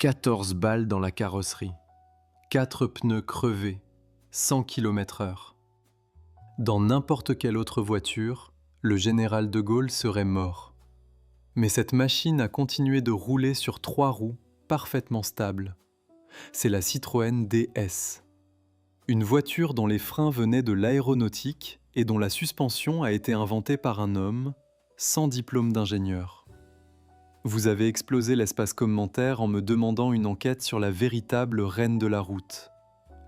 14 balles dans la carrosserie, 4 pneus crevés, 100 km/h. Dans n'importe quelle autre voiture, le général de Gaulle serait mort. Mais cette machine a continué de rouler sur 3 roues parfaitement stables. C'est la Citroën DS. Une voiture dont les freins venaient de l'aéronautique et dont la suspension a été inventée par un homme sans diplôme d'ingénieur. Vous avez explosé l'espace commentaire en me demandant une enquête sur la véritable reine de la route.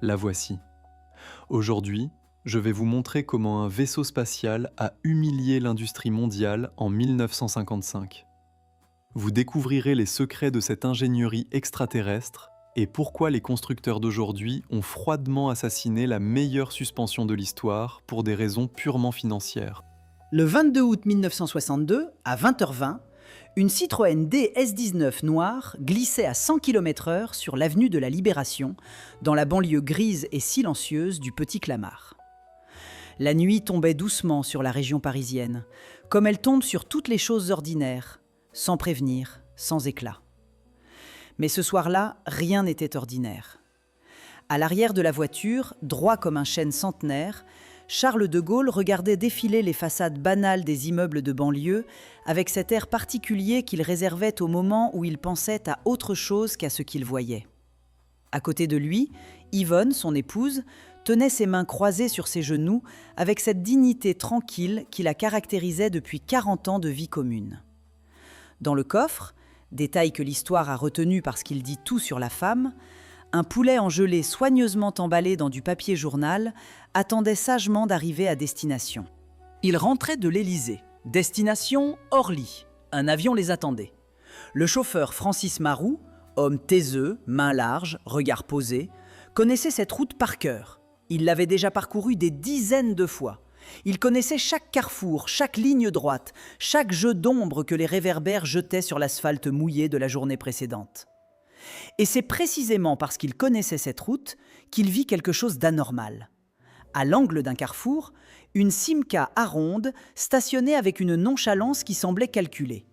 La voici. Aujourd'hui, je vais vous montrer comment un vaisseau spatial a humilié l'industrie mondiale en 1955. Vous découvrirez les secrets de cette ingénierie extraterrestre et pourquoi les constructeurs d'aujourd'hui ont froidement assassiné la meilleure suspension de l'histoire pour des raisons purement financières. Le 22 août 1962, à 20h20, une Citroën DS19 noire glissait à 100 km/h sur l'avenue de la Libération, dans la banlieue grise et silencieuse du Petit Clamart. La nuit tombait doucement sur la région parisienne, comme elle tombe sur toutes les choses ordinaires, sans prévenir, sans éclat. Mais ce soir-là, rien n'était ordinaire. À l'arrière de la voiture, droit comme un chêne centenaire, Charles de Gaulle regardait défiler les façades banales des immeubles de banlieue avec cet air particulier qu'il réservait au moment où il pensait à autre chose qu'à ce qu'il voyait. À côté de lui, Yvonne, son épouse, tenait ses mains croisées sur ses genoux avec cette dignité tranquille qui la caractérisait depuis 40 ans de vie commune. Dans le coffre, détail que l'histoire a retenu parce qu'il dit tout sur la femme, un poulet en gelée soigneusement emballé dans du papier journal attendait sagement d'arriver à destination. Il rentrait de l'Élysée. Destination Orly. Un avion les attendait. Le chauffeur Francis Maroux, homme taiseux, mains larges, regard posé, connaissait cette route par cœur. Il l'avait déjà parcourue des dizaines de fois. Il connaissait chaque carrefour, chaque ligne droite, chaque jeu d'ombre que les réverbères jetaient sur l'asphalte mouillé de la journée précédente. Et c'est précisément parce qu'il connaissait cette route qu'il vit quelque chose d'anormal. À l'angle d'un carrefour, une Simca ronde stationnait avec une nonchalance qui semblait calculée.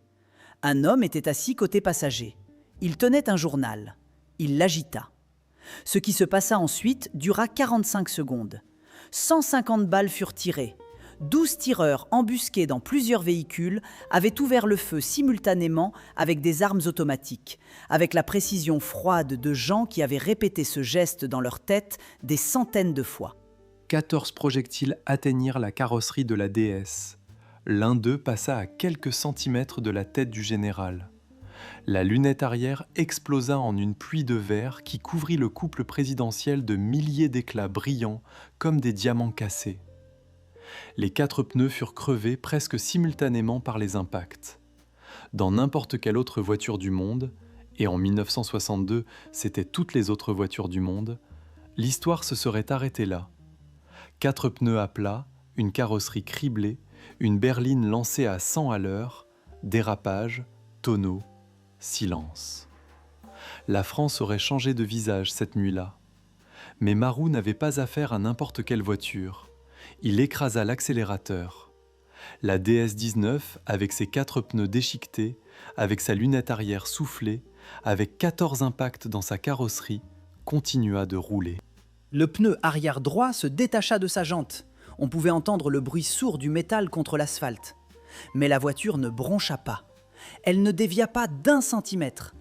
Un homme était assis côté passager. Il tenait un journal. Il l'agita. Ce qui se passa ensuite dura 45 secondes. 150 balles furent tirées. 12 tireurs embusqués dans plusieurs véhicules avaient ouvert le feu simultanément avec des armes automatiques, avec la précision froide de gens qui avaient répété ce geste dans leur tête des centaines de fois. 14 projectiles atteignirent la carrosserie de la DS. L'un d'eux passa à quelques centimètres de la tête du général. La lunette arrière explosa en une pluie de verre qui couvrit le couple présidentiel de milliers d'éclats brillants comme des diamants cassés. Les 4 pneus furent crevés presque simultanément par les impacts. Dans n'importe quelle autre voiture du monde, et en 1962 c'était toutes les autres voitures du monde, l'histoire se serait arrêtée là. 4 pneus à plat, une carrosserie criblée, une berline lancée à 100 à l'heure, dérapage, tonneau, silence. La France aurait changé de visage cette nuit-là. Mais Maroux n'avait pas affaire à n'importe quelle voiture. Il écrasa l'accélérateur. La DS19, avec ses 4 pneus déchiquetés, avec sa lunette arrière soufflée, avec 14 impacts dans sa carrosserie, continua de rouler. Le pneu arrière droit se détacha de sa jante. On pouvait entendre le bruit sourd du métal contre l'asphalte. Mais la voiture ne broncha pas. Elle ne dévia pas d'1 centimètre.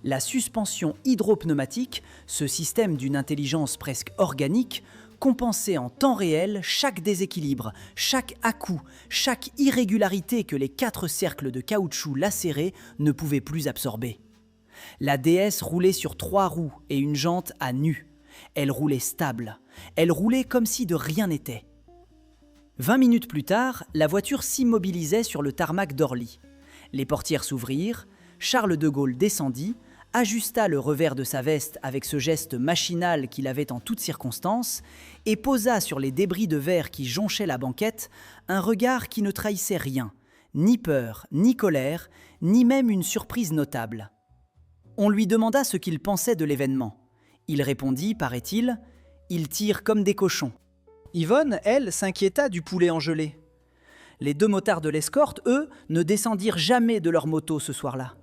La suspension hydropneumatique, ce système d'une intelligence presque organique, compensait en temps réel chaque déséquilibre, chaque à-coup, chaque irrégularité que les 4 cercles de caoutchouc lacérés ne pouvaient plus absorber. La DS roulait sur 3 roues et une jante à nu. Elle roulait stable. Elle roulait comme si de rien n'était. 20 minutes plus tard, la voiture s'immobilisait sur le tarmac d'Orly. Les portières s'ouvrirent, Charles de Gaulle descendit, ajusta le revers de sa veste avec ce geste machinal qu'il avait en toutes circonstances et posa sur les débris de verre qui jonchaient la banquette un regard qui ne trahissait rien, ni peur, ni colère, ni même une surprise notable. On lui demanda ce qu'il pensait de l'événement. Il répondit, paraît-il, « Ils tirent comme des cochons ». Yvonne, elle, s'inquiéta du poulet en gelée. Les 2 motards de l'escorte, eux, ne descendirent jamais de leur moto ce soir-là.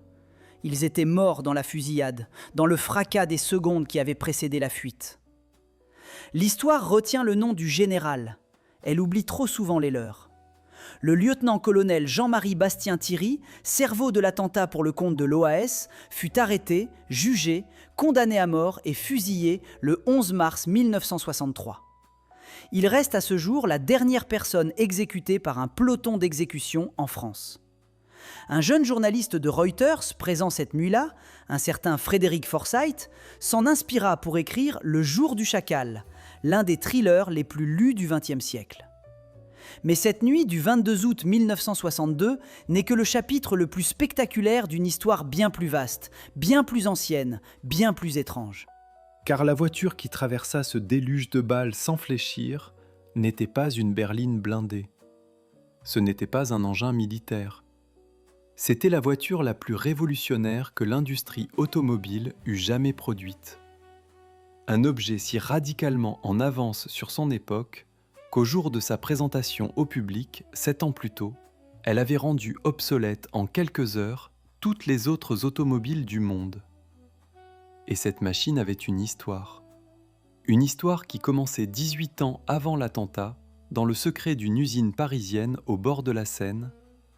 Ils étaient morts dans la fusillade, dans le fracas des secondes qui avaient précédé la fuite. L'histoire retient le nom du général. Elle oublie trop souvent les leurs. Le lieutenant-colonel Jean-Marie Bastien-Thierry, cerveau de l'attentat pour le compte de l'OAS, fut arrêté, jugé, condamné à mort et fusillé le 11 mars 1963. Il reste à ce jour la dernière personne exécutée par un peloton d'exécution en France. Un jeune journaliste de Reuters, présent cette nuit-là, un certain Frédéric Forsyth, s'en inspira pour écrire Le Jour du Chacal, l'un des thrillers les plus lus du XXe siècle. Mais cette nuit du 22 août 1962 n'est que le chapitre le plus spectaculaire d'une histoire bien plus vaste, bien plus ancienne, bien plus étrange. Car la voiture qui traversa ce déluge de balles sans fléchir n'était pas une berline blindée. Ce n'était pas un engin militaire. C'était la voiture la plus révolutionnaire que l'industrie automobile eût jamais produite. Un objet si radicalement en avance sur son époque qu'au jour de sa présentation au public, 7 ans plus tôt, elle avait rendu obsolète en quelques heures toutes les autres automobiles du monde. Et cette machine avait une histoire. Une histoire qui commençait 18 ans avant l'attentat, dans le secret d'une usine parisienne au bord de la Seine,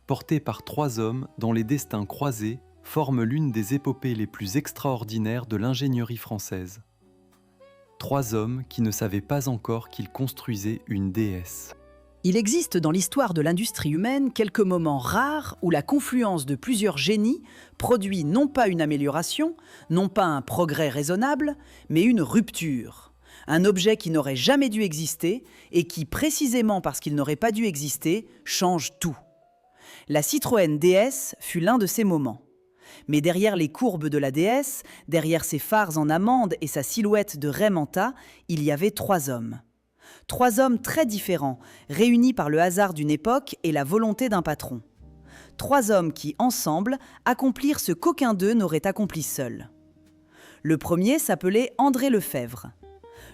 portée par 3 hommes dont les destins croisés forment l'une des épopées les plus extraordinaires de l'ingénierie française. 3 hommes qui ne savaient pas encore qu'ils construisaient une déesse. Il existe dans l'histoire de l'industrie humaine quelques moments rares où la confluence de plusieurs génies produit non pas une amélioration, non pas un progrès raisonnable, mais une rupture. Un objet qui n'aurait jamais dû exister et qui, précisément parce qu'il n'aurait pas dû exister, change tout. La Citroën DS fut l'un de ces moments. Mais derrière les courbes de la DS, derrière ses phares en amande et sa silhouette de raie manta, il y avait 3 hommes. 3 hommes très différents, réunis par le hasard d'une époque et la volonté d'un patron. 3 hommes qui, ensemble, accomplirent ce qu'aucun d'eux n'aurait accompli seul. Le premier s'appelait André Lefebvre.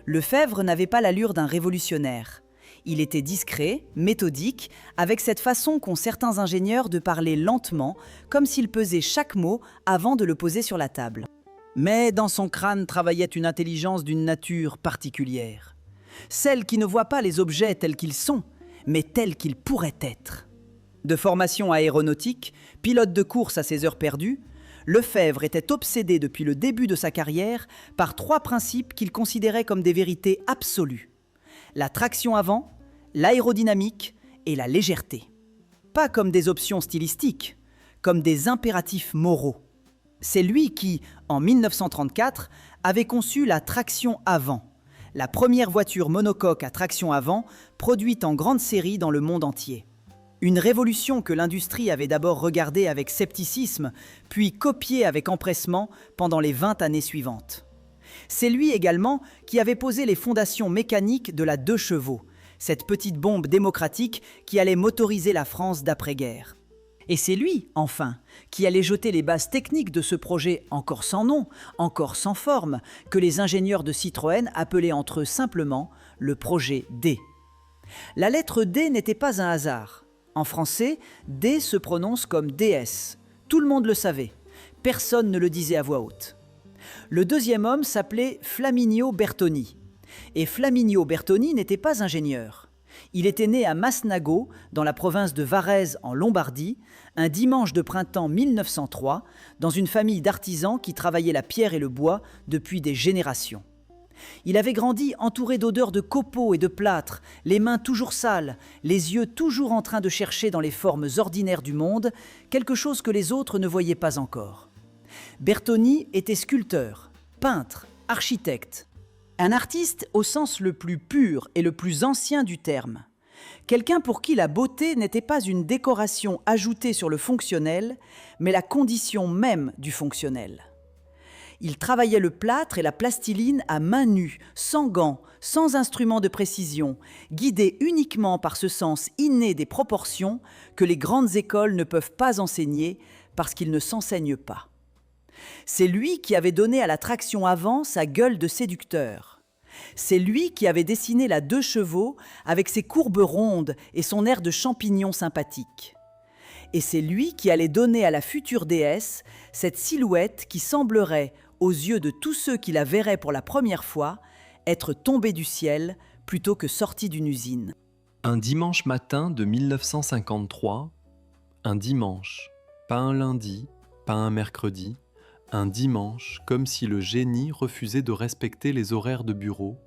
Lefebvre n'avait pas l'allure d'un révolutionnaire. Il était discret, méthodique, avec cette façon qu'ont certains ingénieurs de parler lentement, comme s'il pesait chaque mot avant de le poser sur la table. Mais dans son crâne travaillait une intelligence d'une nature particulière. Celle qui ne voit pas les objets tels qu'ils sont, mais tels qu'ils pourraient être. De formation aéronautique, pilote de course à ses heures perdues, Lefebvre était obsédé depuis le début de sa carrière par 3 principes qu'il considérait comme des vérités absolues. La traction avant, l'aérodynamique et la légèreté. Pas comme des options stylistiques, comme des impératifs moraux. C'est lui qui, en 1934, avait conçu la traction avant, la première voiture monocoque à traction avant produite en grande série dans le monde entier. Une révolution que l'industrie avait d'abord regardée avec scepticisme, puis copiée avec empressement pendant les 20 années suivantes. C'est lui également qui avait posé les fondations mécaniques de la 2 chevaux, cette petite bombe démocratique qui allait motoriser la France d'après-guerre. Et c'est lui, enfin, qui allait jeter les bases techniques de ce projet encore sans nom, encore sans forme, que les ingénieurs de Citroën appelaient entre eux simplement le projet D. La lettre D n'était pas un hasard. En français, D se prononce comme DS. Tout le monde le savait. Personne ne le disait à voix haute. Le deuxième homme s'appelait Flaminio Bertoni. Et Flaminio Bertoni n'était pas ingénieur. Il était né à Masnago, dans la province de Varèse en Lombardie, un dimanche de printemps 1903, dans une famille d'artisans qui travaillaient la pierre et le bois depuis des générations. Il avait grandi entouré d'odeurs de copeaux et de plâtre, les mains toujours sales, les yeux toujours en train de chercher dans les formes ordinaires du monde quelque chose que les autres ne voyaient pas encore. Bertoni était sculpteur, peintre, architecte. Un artiste au sens le plus pur et le plus ancien du terme. Quelqu'un pour qui la beauté n'était pas une décoration ajoutée sur le fonctionnel, mais la condition même du fonctionnel. Il travaillait le plâtre et la plastiline à main nue, sans gants, sans instruments de précision, guidé uniquement par ce sens inné des proportions que les grandes écoles ne peuvent pas enseigner parce qu'ils ne s'enseignent pas. C'est lui qui avait donné à la traction avant sa gueule de séducteur. C'est lui qui avait dessiné la 2 chevaux avec ses courbes rondes et son air de champignon sympathique. Et c'est lui qui allait donner à la future déesse cette silhouette qui semblerait, aux yeux de tous ceux qui la verraient pour la première fois, être tombée du ciel plutôt que sortie d'une usine. Un dimanche matin de 1953, un dimanche, pas un lundi, pas un mercredi, un dimanche, comme si le génie refusait de respecter les horaires de bureau,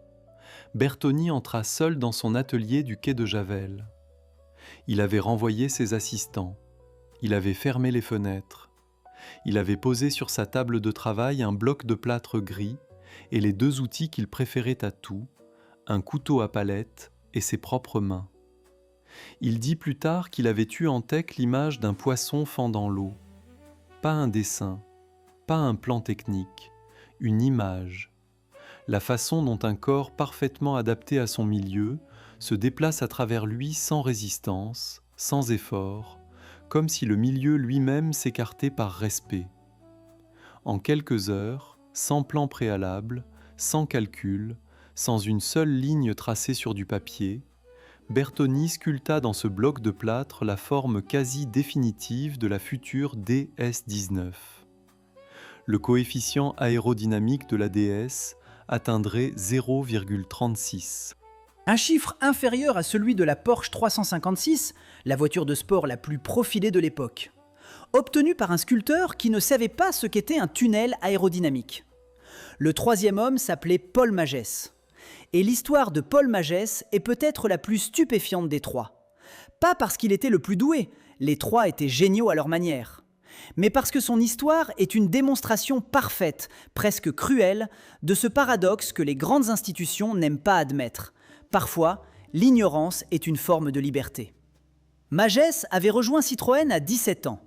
Bertoni entra seul dans son atelier du quai de Javel. Il avait renvoyé ses assistants, il avait fermé les fenêtres, il avait posé sur sa table de travail un bloc de plâtre gris et les deux outils qu'il préférait à tout, un couteau à palette et ses propres mains. Il dit plus tard qu'il avait eu en tête l'image d'un poisson fendant l'eau. Pas un dessin, pas un plan technique, une image. La façon dont un corps parfaitement adapté à son milieu se déplace à travers lui sans résistance, sans effort, comme si le milieu lui-même s'écartait par respect. En quelques heures, sans plan préalable, sans calcul, sans une seule ligne tracée sur du papier, Bertoni sculpta dans ce bloc de plâtre la forme quasi définitive de la future DS-19. Le coefficient aérodynamique de la DS atteindrait 0,36. Un chiffre inférieur à celui de la Porsche 356, la voiture de sport la plus profilée de l'époque, obtenu par un sculpteur qui ne savait pas ce qu'était un tunnel aérodynamique. Le troisième homme s'appelait Paul Magès. Et l'histoire de Paul Magès est peut-être la plus stupéfiante des trois. Pas parce qu'il était le plus doué, les trois étaient géniaux à leur manière, mais parce que son histoire est une démonstration parfaite, presque cruelle, de ce paradoxe que les grandes institutions n'aiment pas admettre. Parfois, l'ignorance est une forme de liberté. Magès avait rejoint Citroën à 17 ans.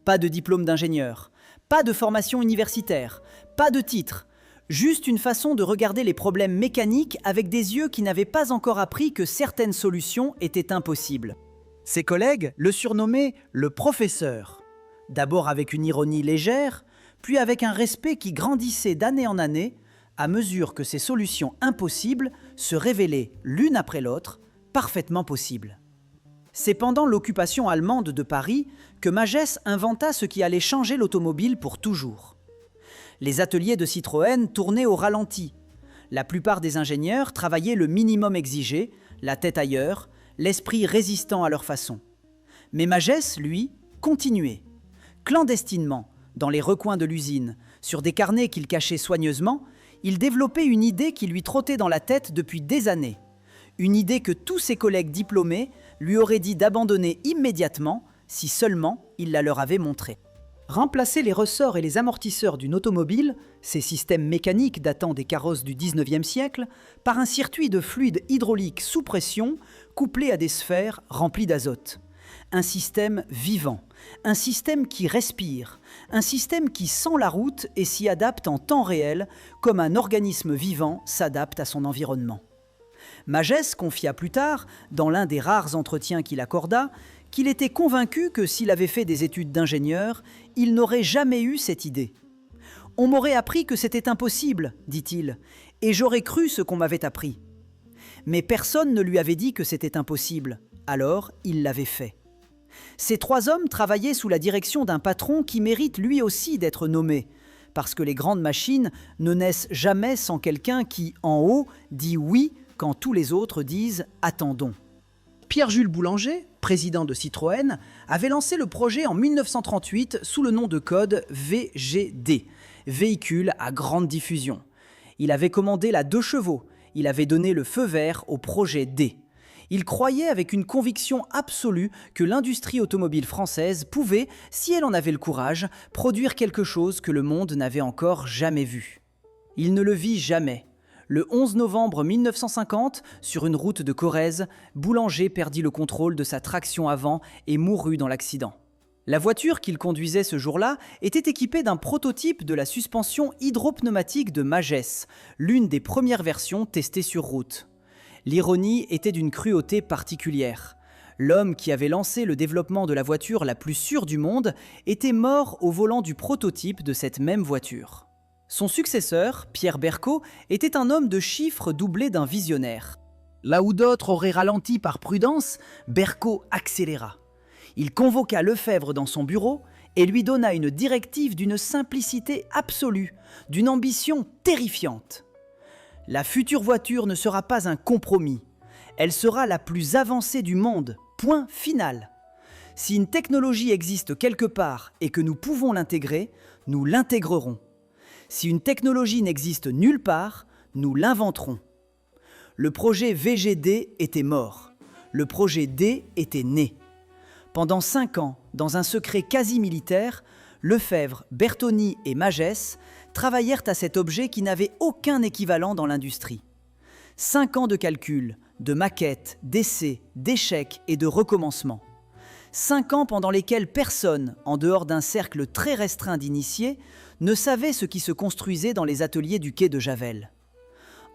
Pas de diplôme d'ingénieur, pas de formation universitaire, pas de titre, juste une façon de regarder les problèmes mécaniques avec des yeux qui n'avaient pas encore appris que certaines solutions étaient impossibles. Ses collègues le surnommaient le professeur, d'abord avec une ironie légère, puis avec un respect qui grandissait d'année en année à mesure que ces solutions impossibles se révélaient l'une après l'autre parfaitement possibles. C'est pendant l'occupation allemande de Paris que Magès inventa ce qui allait changer l'automobile pour toujours. Les ateliers de Citroën tournaient au ralenti. La plupart des ingénieurs travaillaient le minimum exigé, la tête ailleurs, l'esprit résistant à leur façon. Mais Magès, lui, continuait. Clandestinement, dans les recoins de l'usine, sur des carnets qu'il cachait soigneusement, il développait une idée qui lui trottait dans la tête depuis des années. Une idée que tous ses collègues diplômés lui auraient dit d'abandonner immédiatement si seulement il la leur avait montrée. Remplacer les ressorts et les amortisseurs d'une automobile, ces systèmes mécaniques datant des carrosses du XIXe siècle, par un circuit de fluide hydraulique sous pression couplé à des sphères remplies d'azote. Un système vivant, un système qui respire, un système qui sent la route et s'y adapte en temps réel comme un organisme vivant s'adapte à son environnement. Magès confia plus tard, dans l'un des rares entretiens qu'il accorda, qu'il était convaincu que s'il avait fait des études d'ingénieur, il n'aurait jamais eu cette idée. « On m'aurait appris que c'était impossible, dit-il, et j'aurais cru ce qu'on m'avait appris. Mais personne ne lui avait dit que c'était impossible, alors il l'avait fait. » Ces trois hommes travaillaient sous la direction d'un patron qui mérite lui aussi d'être nommé, parce que les grandes machines ne naissent jamais sans quelqu'un qui, en haut, dit oui quand tous les autres disent « attendons ». Pierre-Jules Boulanger, président de Citroën, avait lancé le projet en 1938 sous le nom de code VGD, véhicule à grande diffusion. Il avait commandé la 2 chevaux, il avait donné le feu vert au projet D. Il croyait avec une conviction absolue que l'industrie automobile française pouvait, si elle en avait le courage, produire quelque chose que le monde n'avait encore jamais vu. Il ne le vit jamais. Le 11 novembre 1950, sur une route de Corrèze, Boulanger perdit le contrôle de sa traction avant et mourut dans l'accident. La voiture qu'il conduisait ce jour-là était équipée d'un prototype de la suspension hydropneumatique de Magès, l'une des premières versions testées sur route. L'ironie était d'une cruauté particulière. L'homme qui avait lancé le développement de la voiture la plus sûre du monde était mort au volant du prototype de cette même voiture. Son successeur, Pierre Bercot, était un homme de chiffres doublé d'un visionnaire. Là où d'autres auraient ralenti par prudence, Bercot accéléra. Il convoqua Lefebvre dans son bureau et lui donna une directive d'une simplicité absolue, d'une ambition terrifiante. La future voiture ne sera pas un compromis, elle sera la plus avancée du monde, point final. Si une technologie existe quelque part et que nous pouvons l'intégrer, nous l'intégrerons. Si une technologie n'existe nulle part, nous l'inventerons. Le projet VGD était mort. Le projet D était né. Pendant 5 ans, dans un secret quasi militaire, Lefebvre, Bertoni et Magès travaillèrent à cet objet qui n'avait aucun équivalent dans l'industrie. 5 ans de calculs, de maquettes, d'essais, d'échecs et de recommencements. 5 ans pendant lesquels personne, en dehors d'un cercle très restreint d'initiés, ne savait ce qui se construisait dans les ateliers du quai de Javel.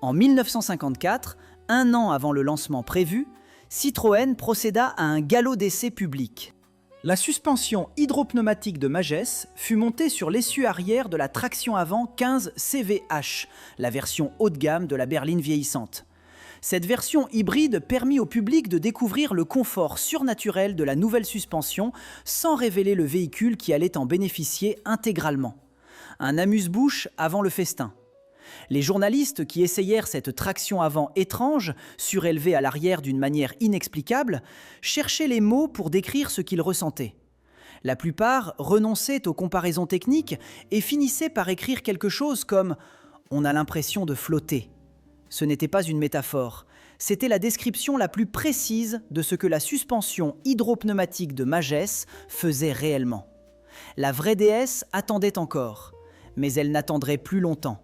En 1954, 1 an avant le lancement prévu, Citroën procéda à un galop d'essai public. La suspension hydropneumatique de Magès fut montée sur l'essieu arrière de la traction avant 15 CVH, la version haut de gamme de la berline vieillissante. Cette version hybride permit au public de découvrir le confort surnaturel de la nouvelle suspension sans révéler le véhicule qui allait en bénéficier intégralement. Un amuse-bouche avant le festin. Les journalistes qui essayèrent cette traction avant étrange, surélevée à l'arrière d'une manière inexplicable, cherchaient les mots pour décrire ce qu'ils ressentaient. La plupart renonçaient aux comparaisons techniques et finissaient par écrire quelque chose comme « on a l'impression de flotter ». Ce n'était pas une métaphore, c'était la description la plus précise de ce que la suspension hydropneumatique de Magès faisait réellement. La vraie déesse attendait encore, mais elle n'attendrait plus longtemps.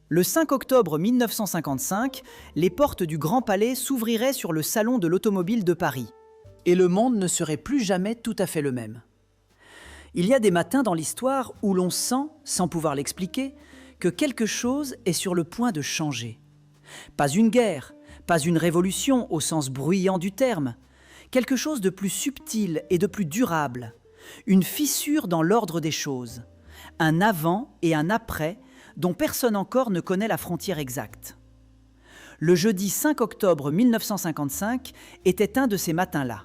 Le 5 octobre 1955, les portes du Grand Palais s'ouvriraient sur le Salon de l'Automobile de Paris. Et le monde ne serait plus jamais tout à fait le même. Il y a des matins dans l'histoire où l'on sent, sans pouvoir l'expliquer, que quelque chose est sur le point de changer. Pas une guerre, pas une révolution au sens bruyant du terme, quelque chose de plus subtil et de plus durable, une fissure dans l'ordre des choses, un avant et un après dont personne encore ne connaît la frontière exacte. Le jeudi 5 octobre 1955 était un de ces matins-là.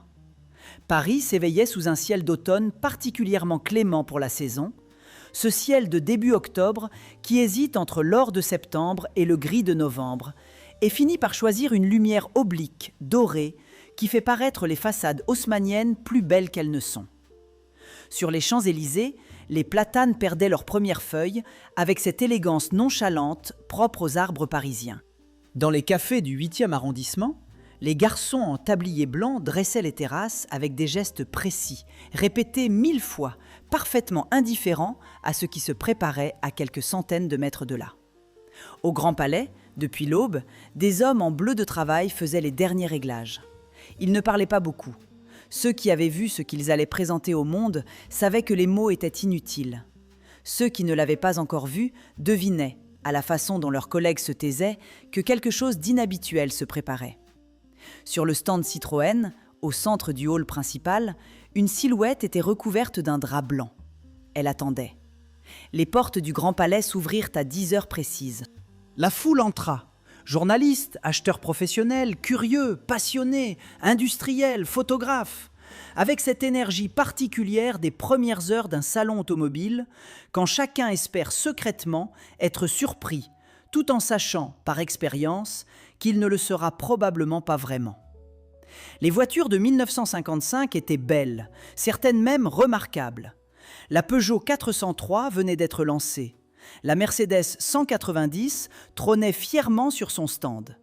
Paris s'éveillait sous un ciel d'automne particulièrement clément pour la saison, ce ciel de début octobre qui hésite entre l'or de septembre et le gris de novembre, et finit par choisir une lumière oblique, dorée, qui fait paraître les façades haussmanniennes plus belles qu'elles ne sont. Sur les Champs-Élysées, les platanes perdaient leurs premières feuilles avec cette élégance nonchalante propre aux arbres parisiens. Dans les cafés du 8e arrondissement, les garçons en tablier blanc dressaient les terrasses avec des gestes précis, répétés 1000 fois, parfaitement indifférents à ce qui se préparait à quelques centaines de mètres de là. Au Grand Palais, depuis l'aube, des hommes en bleu de travail faisaient les derniers réglages. Ils ne parlaient pas beaucoup. Ceux qui avaient vu ce qu'ils allaient présenter au monde savaient que les mots étaient inutiles. Ceux qui ne l'avaient pas encore vu devinaient, à la façon dont leurs collègues se taisaient, que quelque chose d'inhabituel se préparait. Sur le stand Citroën, au centre du hall principal, une silhouette était recouverte d'un drap blanc. Elle attendait. Les portes du Grand Palais s'ouvrirent à 10 heures précises. La foule entra. Journalistes, acheteurs professionnels, curieux, passionnés, industriels, photographes, avec cette énergie particulière des premières heures d'un salon automobile, quand chacun espère secrètement être surpris, tout en sachant, par expérience, qu'il ne le sera probablement pas vraiment. Les voitures de 1955 étaient belles, certaines même remarquables. La Peugeot 403 venait d'être lancée. La Mercedes 190 trônait fièrement sur son stand.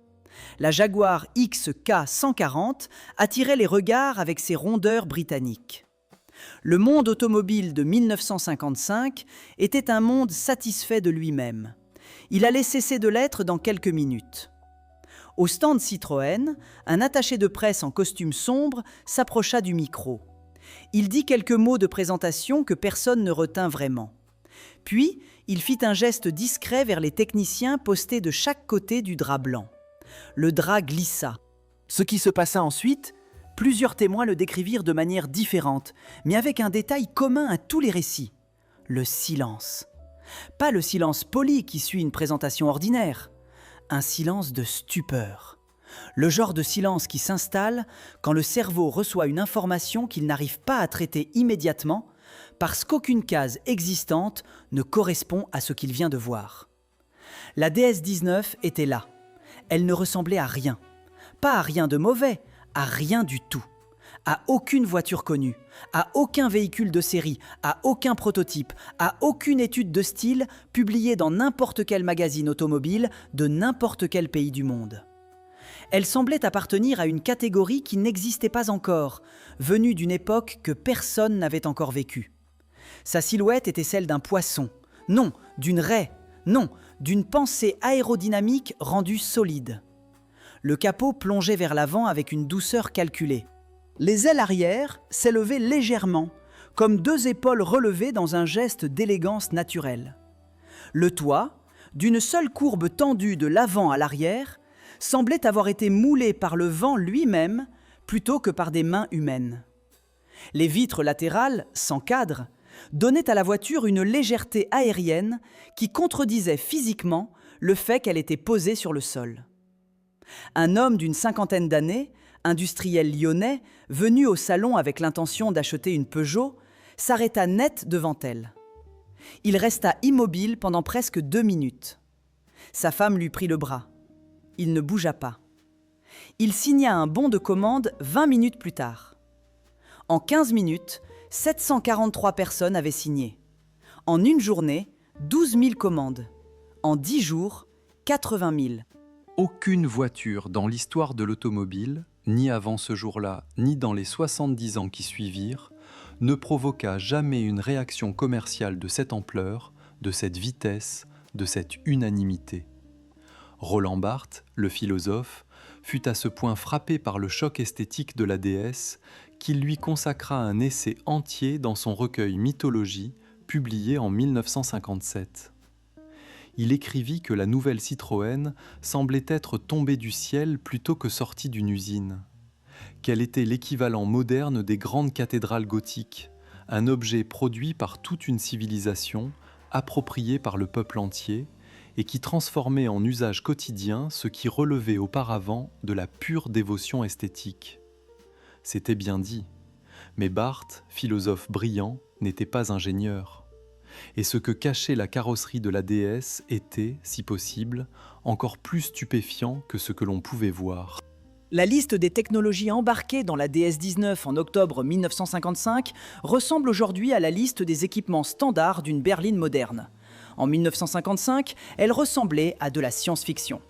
La Jaguar XK 140 attirait les regards avec ses rondeurs britanniques. Le monde automobile de 1955 était un monde satisfait de lui-même. Il allait cesser de l'être dans quelques minutes. Au stand Citroën, un attaché de presse en costume sombre s'approcha du micro. Il dit quelques mots de présentation que personne ne retint vraiment. Puis, il fit un geste discret vers les techniciens postés de chaque côté du drap blanc. Le drap glissa. Ce qui se passa ensuite, plusieurs témoins le décrivirent de manière différente, mais avec un détail commun à tous les récits. Le silence. Pas le silence poli qui suit une présentation ordinaire. Un silence de stupeur. Le genre de silence qui s'installe quand le cerveau reçoit une information qu'il n'arrive pas à traiter immédiatement parce qu'aucune case existante ne correspond à ce qu'il vient de voir. La DS-19 était là. Elle ne ressemblait à rien. Pas à rien de mauvais, à rien du tout. À aucune voiture connue, à aucun véhicule de série, à aucun prototype, à aucune étude de style publiée dans n'importe quel magazine automobile de n'importe quel pays du monde. Elle semblait appartenir à une catégorie qui n'existait pas encore, venue d'une époque que personne n'avait encore vécue. Sa silhouette était celle d'un poisson, non, d'une raie, non, d'une pensée aérodynamique rendue solide. Le capot plongeait vers l'avant avec une douceur calculée. Les ailes arrière s'élevaient légèrement, comme deux épaules relevées dans un geste d'élégance naturelle. Le toit, d'une seule courbe tendue de l'avant à l'arrière, semblait avoir été moulé par le vent lui-même plutôt que par des mains humaines. Les vitres latérales, sans cadre, donnaient à la voiture une légèreté aérienne qui contredisait physiquement le fait qu'elle était posée sur le sol. Un homme d'une cinquantaine d'années, industriel lyonnais, venu au salon avec l'intention d'acheter une Peugeot, s'arrêta net devant elle. Il resta immobile pendant presque 2 minutes. Sa femme lui prit le bras. Il ne bougea pas. Il signa un bon de commande 20 minutes plus tard. En 15 minutes, 743 personnes avaient signé. En une journée, 12 000 commandes. En 10 jours, 80 000. Aucune voiture dans l'histoire de l'automobile, ni avant ce jour-là, ni dans les 70 ans qui suivirent, ne provoqua jamais une réaction commerciale de cette ampleur, de cette vitesse, de cette unanimité. Roland Barthes, le philosophe, fut à ce point frappé par le choc esthétique de la DS qu'il lui consacra un essai entier dans son recueil Mythologie, publié en 1957. Il écrivit que la nouvelle Citroën semblait être tombée du ciel plutôt que sortie d'une usine, qu'elle était l'équivalent moderne des grandes cathédrales gothiques, un objet produit par toute une civilisation, approprié par le peuple entier, et qui transformait en usage quotidien ce qui relevait auparavant de la pure dévotion esthétique. C'était bien dit, mais Barthes, philosophe brillant, n'était pas ingénieur. Et ce que cachait la carrosserie de la DS était, si possible, encore plus stupéfiant que ce que l'on pouvait voir. La liste des technologies embarquées dans la DS-19 en octobre 1955 ressemble aujourd'hui à la liste des équipements standards d'une berline moderne. En 1955, elle ressemblait à de la science-fiction.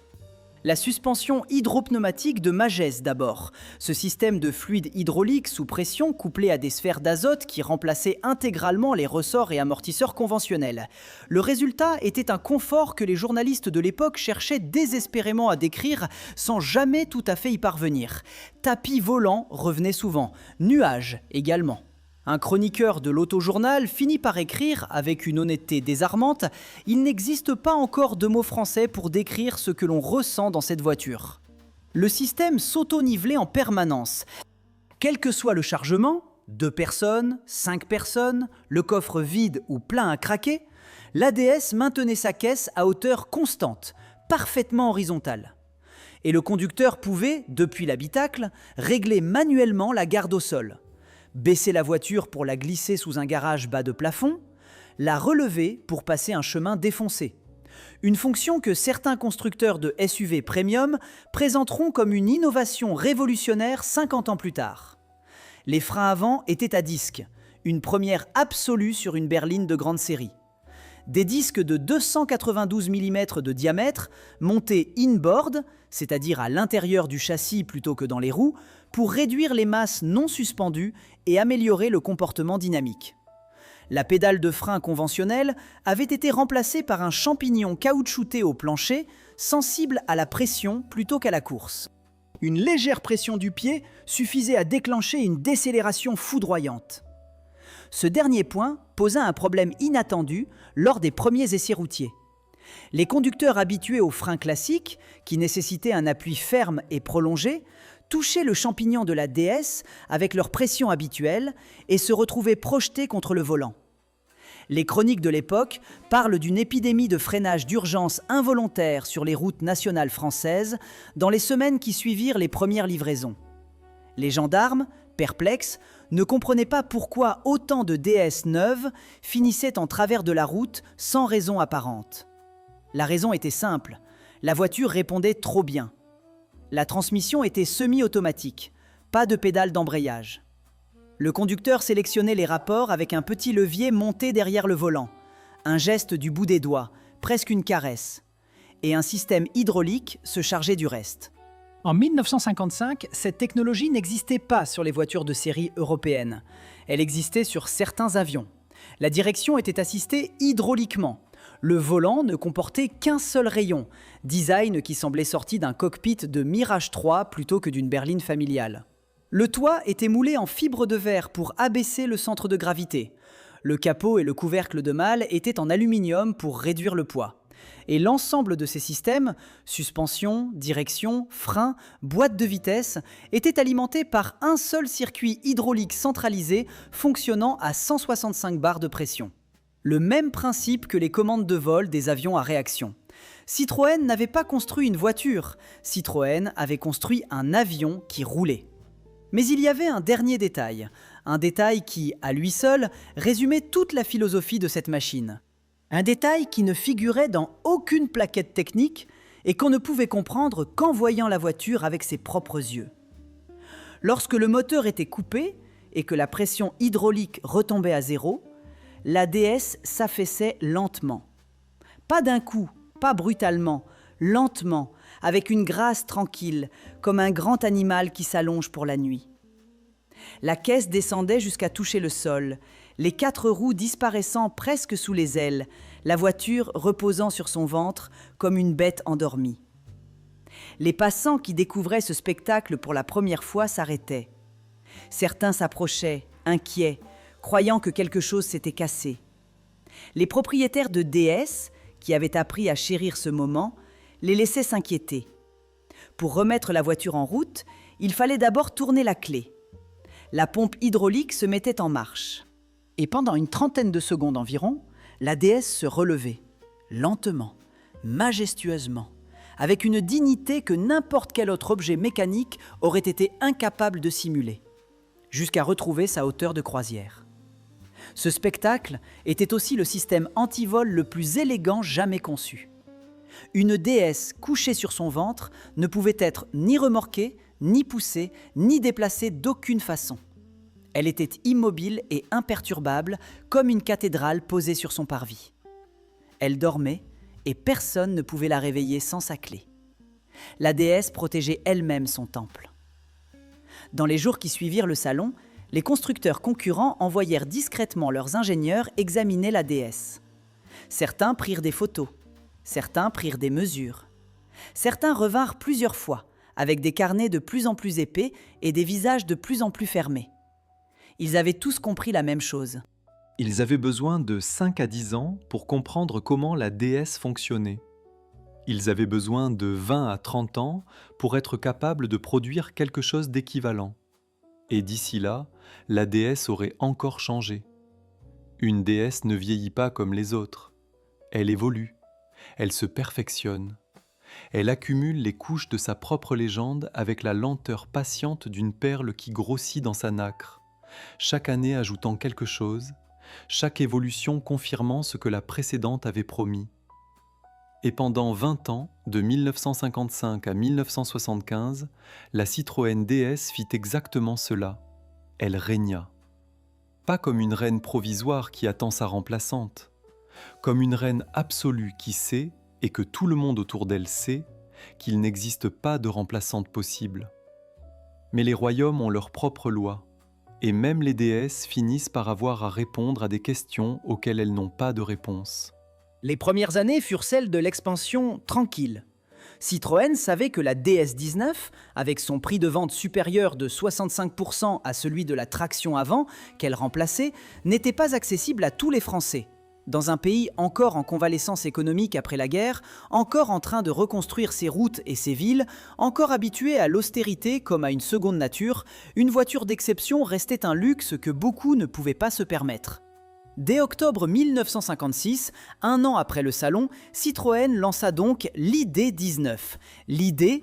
La suspension hydropneumatique de Magès d'abord, ce système de fluide hydraulique sous pression couplé à des sphères d'azote qui remplaçaient intégralement les ressorts et amortisseurs conventionnels. Le résultat était un confort que les journalistes de l'époque cherchaient désespérément à décrire sans jamais tout à fait y parvenir. Tapis volant revenait souvent, nuages également. Un chroniqueur de l'autojournal finit par écrire, avec une honnêteté désarmante, « Il n'existe pas encore de mots français pour décrire ce que l'on ressent dans cette voiture. » Le système s'auto-nivelait en permanence. Quel que soit le chargement, 2 personnes, 5 personnes, le coffre vide ou plein à craquer, l'ADS maintenait sa caisse à hauteur constante, parfaitement horizontale. Et le conducteur pouvait, depuis l'habitacle, régler manuellement la garde au sol. Baisser la voiture pour la glisser sous un garage bas de plafond, la relever pour passer un chemin défoncé. Une fonction que certains constructeurs de SUV premium présenteront comme une innovation révolutionnaire 50 ans plus tard. Les freins avant étaient à disque, une première absolue sur une berline de grande série. Des disques de 292 mm de diamètre, montés in-board, c'est-à-dire à l'intérieur du châssis plutôt que dans les roues, pour réduire les masses non suspendues et améliorer le comportement dynamique. La pédale de frein conventionnelle avait été remplacée par un champignon caoutchouté au plancher, sensible à la pression plutôt qu'à la course. Une légère pression du pied suffisait à déclencher une décélération foudroyante. Ce dernier point posa un problème inattendu lors des premiers essais routiers. Les conducteurs habitués aux freins classiques, qui nécessitaient un appui ferme et prolongé, touchaient le champignon de la DS avec leur pression habituelle et se retrouvaient projetés contre le volant. Les chroniques de l'époque parlent d'une épidémie de freinage d'urgence involontaire sur les routes nationales françaises dans les semaines qui suivirent les premières livraisons. Les gendarmes, perplexes, ne comprenaient pas pourquoi autant de DS neuves finissaient en travers de la route sans raison apparente. La raison était simple, la voiture répondait trop bien. La transmission était semi-automatique, pas de pédale d'embrayage. Le conducteur sélectionnait les rapports avec un petit levier monté derrière le volant, un geste du bout des doigts, presque une caresse, et un système hydraulique se chargeait du reste. En 1955, cette technologie n'existait pas sur les voitures de série européennes. Elle existait sur certains avions. La direction était assistée hydrauliquement. Le volant ne comportait qu'un seul rayon, design qui semblait sorti d'un cockpit de Mirage 3 plutôt que d'une berline familiale. Le toit était moulé en fibre de verre pour abaisser le centre de gravité. Le capot et le couvercle de malle étaient en aluminium pour réduire le poids. Et l'ensemble de ces systèmes, suspension, direction, frein, boîte de vitesse, étaient alimentés par un seul circuit hydraulique centralisé fonctionnant à 165 bars de pression. Le même principe que les commandes de vol des avions à réaction. Citroën n'avait pas construit une voiture, Citroën avait construit un avion qui roulait. Mais il y avait un dernier détail, un détail qui, à lui seul, résumait toute la philosophie de cette machine. Un détail qui ne figurait dans aucune plaquette technique et qu'on ne pouvait comprendre qu'en voyant la voiture avec ses propres yeux. Lorsque le moteur était coupé et que la pression hydraulique retombait à zéro, la DS s'affaissait lentement. Pas d'un coup, pas brutalement, lentement, avec une grâce tranquille, comme un grand animal qui s'allonge pour la nuit. La caisse descendait jusqu'à toucher le sol, les 4 roues disparaissant presque sous les ailes, la voiture reposant sur son ventre comme une bête endormie. Les passants qui découvraient ce spectacle pour la première fois s'arrêtaient. Certains s'approchaient, inquiets, croyant que quelque chose s'était cassé. Les propriétaires de DS, qui avaient appris à chérir ce moment, les laissaient s'inquiéter. Pour remettre la voiture en route, il fallait d'abord tourner la clé. La pompe hydraulique se mettait en marche. Et pendant une trentaine de secondes environ, la DS se relevait, lentement, majestueusement, avec une dignité que n'importe quel autre objet mécanique aurait été incapable de simuler, jusqu'à retrouver sa hauteur de croisière. Ce spectacle était aussi le système anti-vol le plus élégant jamais conçu. Une DS couchée sur son ventre ne pouvait être ni remorquée, ni poussée, ni déplacée d'aucune façon. Elle était immobile et imperturbable, comme une cathédrale posée sur son parvis. Elle dormait et personne ne pouvait la réveiller sans sa clé. La déesse protégeait elle-même son temple. Dans les jours qui suivirent le salon, les constructeurs concurrents envoyèrent discrètement leurs ingénieurs examiner la déesse. Certains prirent des photos, certains prirent des mesures. Certains revinrent plusieurs fois, avec des carnets de plus en plus épais et des visages de plus en plus fermés. Ils avaient tous compris la même chose. Ils avaient besoin de 5 à 10 ans pour comprendre comment la DS fonctionnait. Ils avaient besoin de 20 à 30 ans pour être capables de produire quelque chose d'équivalent. Et d'ici là, la DS aurait encore changé. Une DS ne vieillit pas comme les autres. Elle évolue, elle se perfectionne. Elle accumule les couches de sa propre légende avec la lenteur patiente d'une perle qui grossit dans sa nacre, chaque année ajoutant quelque chose, chaque évolution confirmant ce que la précédente avait promis. Et pendant 20 ans, de 1955 à 1975, la Citroën DS fit exactement cela. Elle régna. Pas comme une reine provisoire qui attend sa remplaçante, comme une reine absolue qui sait, et que tout le monde autour d'elle sait, qu'il n'existe pas de remplaçante possible. Mais les royaumes ont leurs propres lois, et même les déesses finissent par avoir à répondre à des questions auxquelles elles n'ont pas de réponse. Les premières années furent celles de l'expansion tranquille. Citroën savait que la DS19, avec son prix de vente supérieur de 65% à celui de la traction avant qu'elle remplaçait, n'était pas accessible à tous les Français. Dans un pays encore en convalescence économique après la guerre, encore en train de reconstruire ses routes et ses villes, encore habitué à l'austérité comme à une seconde nature, une voiture d'exception restait un luxe que beaucoup ne pouvaient pas se permettre. Dès octobre 1956, un an après le salon, Citroën lança donc l'ID19. L'idée,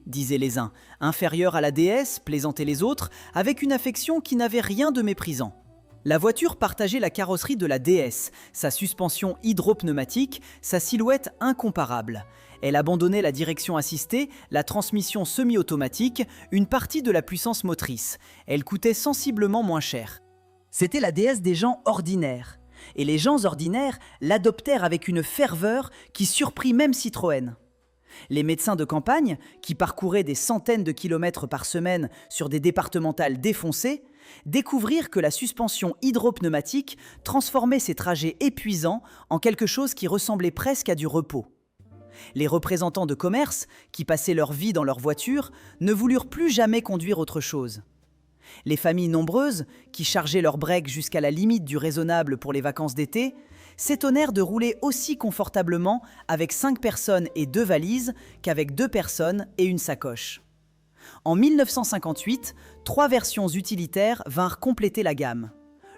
disaient les uns, inférieure à la DS, plaisantaient les autres, avec une affection qui n'avait rien de méprisant. La voiture partageait la carrosserie de la DS, sa suspension hydropneumatique, sa silhouette incomparable. Elle abandonnait la direction assistée, la transmission semi-automatique, une partie de la puissance motrice. Elle coûtait sensiblement moins cher. C'était la DS des gens ordinaires. Et les gens ordinaires l'adoptèrent avec une ferveur qui surprit même Citroën. Les médecins de campagne, qui parcouraient des centaines de kilomètres par semaine sur des départementales défoncées, découvrirent que la suspension hydropneumatique transformait ces trajets épuisants en quelque chose qui ressemblait presque à du repos. Les représentants de commerce, qui passaient leur vie dans leur voiture, ne voulurent plus jamais conduire autre chose. Les familles nombreuses, qui chargeaient leur break jusqu'à la limite du raisonnable pour les vacances d'été, s'étonnèrent de rouler aussi confortablement avec 5 personnes et 2 valises qu'avec 2 personnes et une sacoche. En 1958, 3 versions utilitaires vinrent compléter la gamme.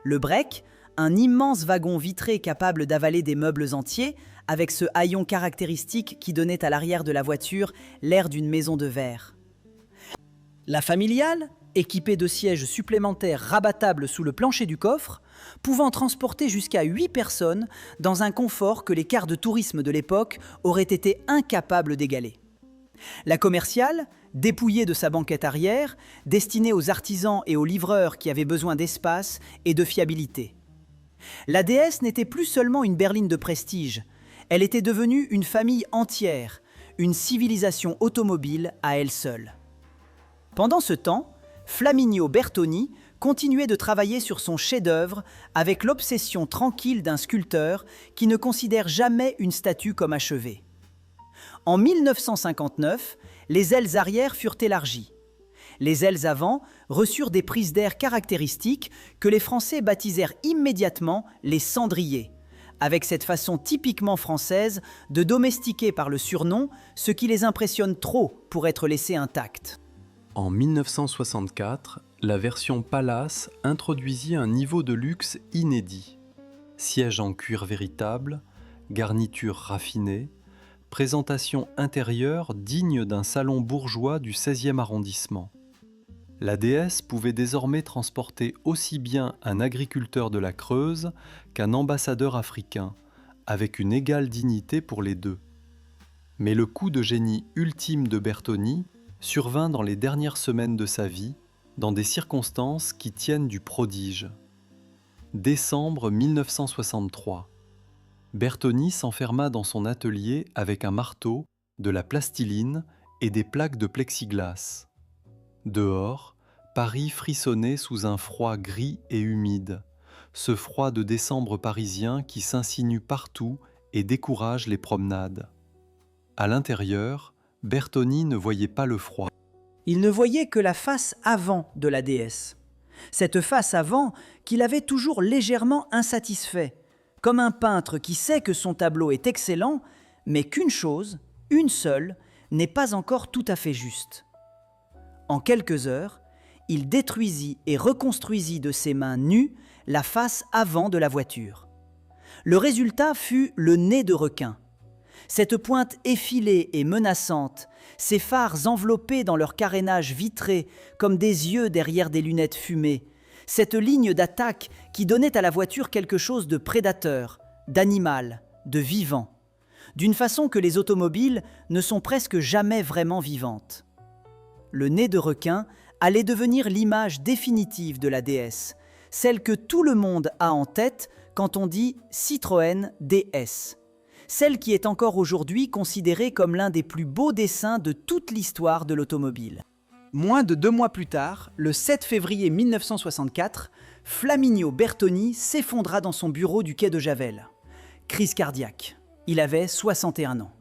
Le break, un immense wagon vitré capable d'avaler des meubles entiers, avec ce haillon caractéristique qui donnait à l'arrière de la voiture l'air d'une maison de verre. La familiale, équipée de sièges supplémentaires rabattables sous le plancher du coffre, pouvant transporter jusqu'à 8 personnes dans un confort que les cars de tourisme de l'époque auraient été incapables d'égaler. La commerciale, dépouillée de sa banquette arrière, destinée aux artisans et aux livreurs qui avaient besoin d'espace et de fiabilité. La DS n'était plus seulement une berline de prestige, elle était devenue une famille entière, une civilisation automobile à elle seule. Pendant ce temps, Flaminio Bertoni continuait de travailler sur son chef-d'œuvre avec l'obsession tranquille d'un sculpteur qui ne considère jamais une statue comme achevée. En 1959, les ailes arrière furent élargies. Les ailes avant reçurent des prises d'air caractéristiques que les Français baptisèrent immédiatement les cendriers, avec cette façon typiquement française de domestiquer par le surnom ce qui les impressionne trop pour être laissé intact. En 1964, la version Palace introduisit un niveau de luxe inédit. Siège en cuir véritable, garniture raffinée, présentation intérieure digne d'un salon bourgeois du 16e arrondissement. La DS pouvait désormais transporter aussi bien un agriculteur de la Creuse qu'un ambassadeur africain, avec une égale dignité pour les deux. Mais le coup de génie ultime de Bertoni survint dans les dernières semaines de sa vie, dans des circonstances qui tiennent du prodige. Décembre 1963. Bertoni s'enferma dans son atelier avec un marteau, de la plastiline et des plaques de plexiglas. Dehors, Paris frissonnait sous un froid gris et humide, ce froid de décembre parisien qui s'insinue partout et décourage les promenades. À l'intérieur, Bertoni ne voyait pas le froid. Il ne voyait que la face avant de la DS. Cette face avant qu'il avait toujours légèrement insatisfait, comme un peintre qui sait que son tableau est excellent, mais qu'une chose, une seule, n'est pas encore tout à fait juste. En quelques heures, il détruisit et reconstruisit de ses mains nues la face avant de la voiture. Le résultat fut le nez de requin. Cette pointe effilée et menaçante, ces phares enveloppés dans leur carénage vitré comme des yeux derrière des lunettes fumées, cette ligne d'attaque qui donnait à la voiture quelque chose de prédateur, d'animal, de vivant, d'une façon que les automobiles ne sont presque jamais vraiment vivantes. Le nez de requin allait devenir l'image définitive de la DS, celle que tout le monde a en tête quand on dit Citroën DS, celle qui est encore aujourd'hui considérée comme l'un des plus beaux dessins de toute l'histoire de l'automobile. Moins de 2 mois plus tard, le 7 février 1964, Flaminio Bertoni s'effondra dans son bureau du quai de Javel. Crise cardiaque. Il avait 61 ans.